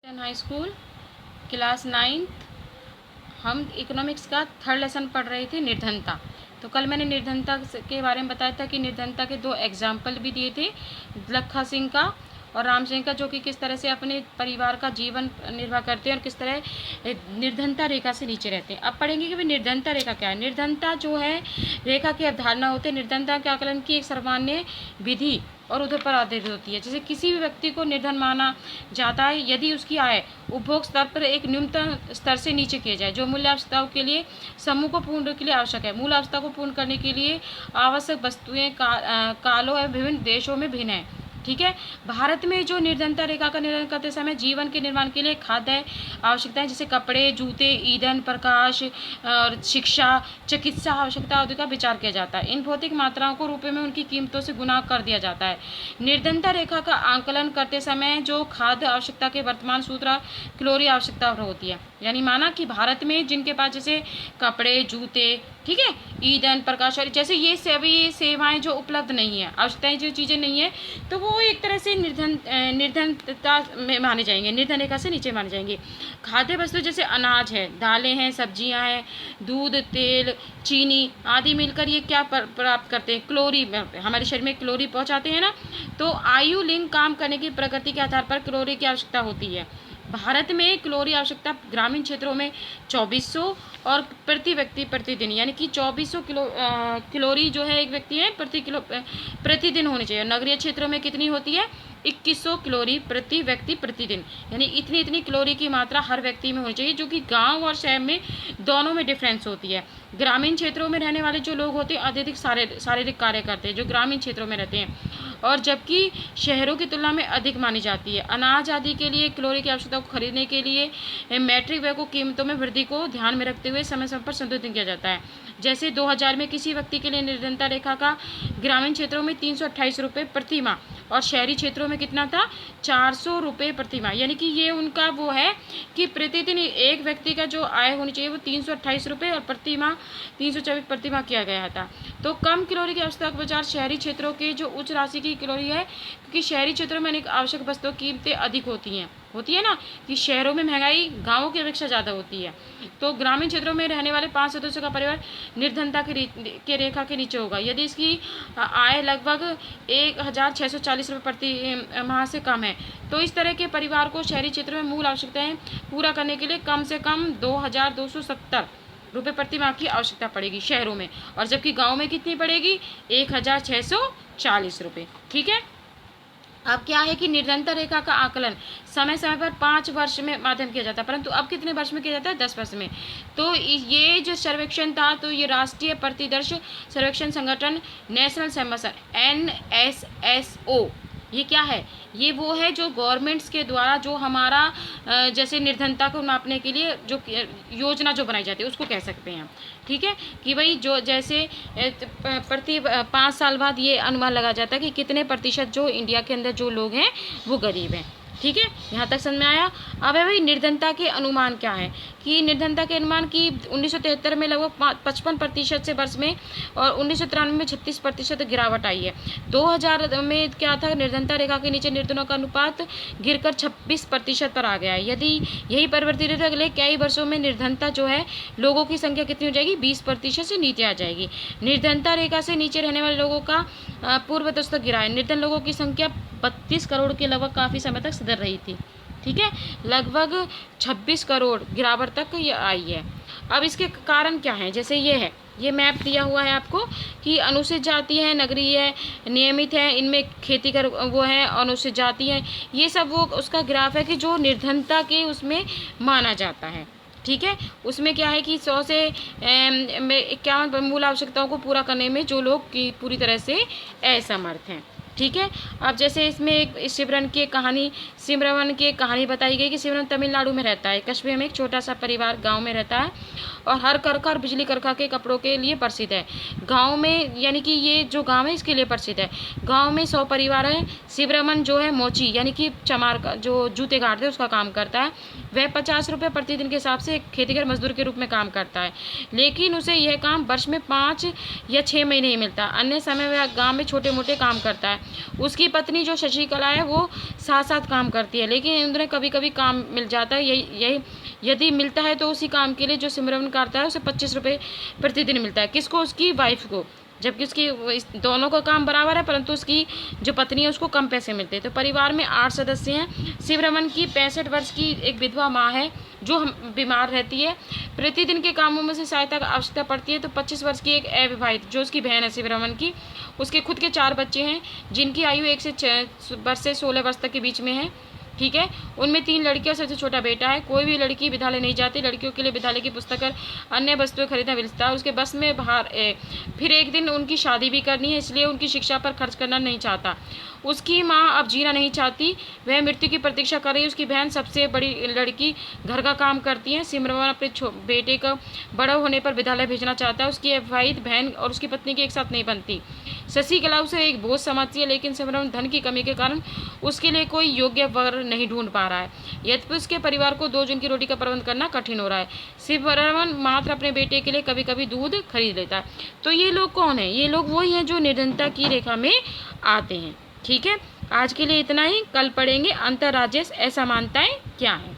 High school class 9th। हम economics का third lesson पढ़ रहे थे, निर्धनता। तो कल मैंने निर्धनता के बारे में बताया था कि निर्धनता के 2 एग्जाम्पल भी दिए थे, लखा सिंह का और राम सिंह का, जो कि किस तरह से अपने परिवार का जीवन निर्वाह करते हैं और किस तरह निर्धनता रेखा से नीचे रहते हैं। अब पढ़ेंगे कि भाई निर्धनता रेखा क्या है। निर्धनता जो है रेखा की अवधारणा होती है। निर्धनता के आकलन की एक सामान्य विधि और उधर पर आधारित होती है। जैसे किसी भी व्यक्ति को निर्धन माना जाता है यदि उसकी आय उपभोग स्तर पर एक न्यूनतम स्तर से नीचे किया जाए, जो मूल्य आवश्यकताओं के लिए समूह को पूर्ण के लिए आवश्यक है। मूल आवश्यकता को पूर्ण करने के लिए आवश्यक वस्तुएं कालों एवं विभिन्न देशों में भिन्न है। ठीक है। भारत में जो निर्धनता रेखा का निर्धारण करते समय जीवन के निर्माण के लिए खाद्य आवश्यकताएं जैसे कपड़े, जूते, ईंधन, प्रकाश और शिक्षा, चिकित्सा आवश्यकता आदि का विचार किया जाता है। इन भौतिक मात्राओं को रुपए में उनकी कीमतों से गुणा कर दिया जाता है। निर्धनता रेखा का आंकलन करते समय जो खाद्य आवश्यकता के वर्तमान सूत्र कैलोरी आवश्यकता होती है, यानी माना कि भारत में जिनके पास जैसे कपड़े, जूते, ठीक है, ईंधन, प्रकाश और जैसे ये सभी सेवाएं जो उपलब्ध नहीं है, आवश्यकताएं जो चीज़ें नहीं है, तो वो एक तरह से निर्धनता में माने जाएंगे, निर्धन रेखा से नीचे माने जाएंगे। खाद्य वस्तु जैसे अनाज है, दालें हैं, सब्जियां हैं, दूध, तेल, चीनी आदि मिलकर ये क्या प्राप्त करते हैं, कैलोरी, हमारे शरीर में कैलोरी पहुंचाते हैं ना। तो आयु, लिंग, काम करने की प्रकृति के आधार पर कैलोरी की आवश्यकता होती है। भारत में कैलोरी आवश्यकता ग्रामीण क्षेत्रों में 2400 और प्रति व्यक्ति प्रतिदिन, यानी कि 2400 कैलोरी जो है एक व्यक्ति है प्रतिदिन होनी चाहिए। नगरीय क्षेत्रों में कितनी होती है, 2100 कैलोरी प्रति व्यक्ति प्रतिदिन, यानी इतनी कैलोरी की मात्रा हर व्यक्ति में होनी चाहिए, जो कि गांव और शहर में दोनों में डिफरेंस होती है। ग्रामीण क्षेत्रों में रहने वाले जो लोग होते हैं अत्यधिक शारीरिक कार्य करते हैं, जो ग्रामीण क्षेत्रों में रहते हैं, और जबकि शहरों की तुलना में अधिक मानी जाती है। अनाज आदि के लिए कैलोरी की आवश्यकता को खरीदने के लिए मैट्रिक व्यय को कीमतों में वृद्धि को ध्यान में रखते हुए समय समय पर संशोधित किया जाता है। जैसे 2000 में किसी व्यक्ति के लिए निर्धनता रेखा का ग्रामीण क्षेत्रों में 328 रुपये प्रति माह और शहरी क्षेत्रों में कितना था, 400 रुपये प्रति माह, यानी कि ये उनका वो है कि प्रतिदिन एक व्यक्ति का जो आय होनी चाहिए वो 328 रुपये और प्रति माह 324 प्रति माह किया गया था। तो कम कैलोरी की आवश्यकता के बजाय शहरी क्षेत्रों के जो उच्च राशि की कैलोरी है, क्योंकि शहरी क्षेत्रों में अनेक आवश्यक वस्तुओं की कीमतें अधिक होती है ना, कि शहरों में महंगाई गाँवों की अपेक्षा ज़्यादा होती है। तो ग्रामीण क्षेत्रों में रहने वाले 5 सदस्यों का परिवार निर्धनता के रेखा के नीचे होगा यदि इसकी आय लगभग 1640 रुपये प्रति माह से कम है। तो इस तरह के परिवार को शहरी क्षेत्रों में मूल आवश्यकताएं पूरा करने के लिए कम से कम 2270 रुपये प्रति माह की आवश्यकता पड़ेगी शहरों में, और जबकि गाँव में कितनी पड़ेगी, 1640 रुपये। ठीक है। अब क्या है कि निर्धनता रेखा का आकलन समय समय पर 5 वर्ष में माध्यम किया जाता है, परंतु अब कितने वर्ष में किया जाता है, 10 वर्ष में। तो ये जो सर्वेक्षण था, तो ये राष्ट्रीय प्रतिदर्श सर्वेक्षण संगठन नेशनल सबमिशन NSSO, ये क्या है, ये वो है जो गवर्नमेंट्स के द्वारा जो हमारा जैसे निर्धनता को नापने के लिए जो योजना जो बनाई जाती है उसको कह सकते हैं। ठीक है, कि भाई जो जैसे प्रति 5 साल बाद ये अनुमान लगा जाता है कि कितने प्रतिशत जो इंडिया के अंदर जो लोग हैं वो गरीब हैं। ठीक है, यहाँ तक समझ में आया। अब है भाई निर्धनता के अनुमान क्या है, कि निर्धनता के अनुमान की 1973 में लगभग 55% से वर्ष में और 1993 में 36% गिरावट आई है। 2000 में क्या था, निर्धनता रेखा के नीचे निर्धनों का अनुपात गिरकर 26% पर आ गया है। यदि यही प्रवृत्ति रहे तो अगले कई वर्षों में निर्धनता जो है लोगों की संख्या कितनी हो जाएगी, 20% से नीचे आ जाएगी। निर्धनता रेखा से नीचे रहने वाले लोगों का पूर्व तक गिरा है। निर्धन लोगों की संख्या 32 करोड़ के लगभग काफ़ी समय तक सुधर रही थी। ठीक है, लगभग 26 करोड़ गिरावट तक ये आई है। अब इसके कारण क्या है, जैसे ये है, ये मैप दिया हुआ है आपको कि अनुसूचित जाति है, नगरीय है, नियमित है, इनमें खेती कर वो है, अनुसूचित जाति है, ये सब वो उसका ग्राफ है कि जो निर्धनता के उसमें माना जाता है। ठीक है, उसमें क्या है कि 100 से 51 मूल आवश्यकताओं को पूरा करने में जो लोग की पूरी तरह से असमर्थ हैं। ठीक है। अब जैसे इसमें एक सिमरन की कहानी बताई गई कि सिमरन तमिलनाडु में रहता है। कस्बे में एक छोटा सा परिवार गांव में रहता है और हर करखा और बिजली करखा के कपड़ों के लिए प्रसिद्ध है। गांव में, यानी कि ये जो गांव है इसके लिए प्रसिद्ध है। गांव में 100 परिवार हैं। सिमरन जो है मोची यानी कि चमार का जो जूते गाड़ते हैं उसका काम करता है। वह 50 रुपये प्रतिदिन के हिसाब से खेतीगर मजदूर के रूप में काम करता है, लेकिन उसे यह काम वर्ष में 5 या 6 महीने ही मिलता। अन्य समय वह गाँव में छोटे मोटे काम करता है। उसकी पत्नी जो शशिकला है वो साथ साथ काम करती है, लेकिन इंद्र कभी कभी काम मिल जाता है। यही यदि मिलता है तो उसी काम के लिए जो सिमरन करता है उसे 25 रुपये प्रतिदिन मिलता है। किसको? उसकी वाइफ को। जबकि उसकी दोनों का काम बराबर है, परंतु उसकी जो पत्नी है उसको कम पैसे मिलते हैं। तो परिवार में 8 सदस्य हैं। शिवरमन की 65 वर्ष की एक विधवा माँ है जो बीमार रहती है। प्रतिदिन के कामों में से सहायता की आवश्यकता पड़ती है। तो 25 वर्ष की एक अविवाहित जो उसकी बहन है शिवरमन की, उसके खुद के 4 बच्चे हैं जिनकी आयु 1 से 6 वर्ष से 16 वर्ष तक के बीच में है। ठीक है, उनमें 3 लड़कियां, सबसे छोटा बेटा है। कोई भी लड़की विद्यालय नहीं जाती। लड़कियों के लिए विद्यालय की पुस्तक और अन्य वस्तुएं खरीदना मिलता है उसके बस में बाहर। फिर एक दिन उनकी शादी भी करनी है, इसलिए उनकी शिक्षा पर खर्च करना नहीं चाहता। उसकी माँ अब जीना नहीं चाहती, वह मृत्यु की प्रतीक्षा कर रही है। उसकी बहन सबसे बड़ी लड़की घर का काम करती है। सिमरन अपने बेटे का बड़ा होने पर विद्यालय भेजना चाहता है। उसकी अविवाहित बहन और उसकी पत्नी की एक साथ नहीं बनती। शशिकला उसे एक बोझ समझती है, लेकिन सिमरन धन की कमी के कारण उसके लिए कोई योग्य वर नहीं ढूंढ पा रहा है। यद्यपि उसके परिवार को 2 जन की रोटी का प्रबंध करना कठिन हो रहा है। सिमरन मात्र अपने बेटे के लिए कभी कभी दूध खरीद लेता है। तो ये लोग कौन है? ये लोग वही हैं जो निर्धनता की रेखा में आते हैं। ठीक है, आज के लिए इतना ही। कल पढ़ेंगे अंतर्राज्यीय असमानताएं क्या है।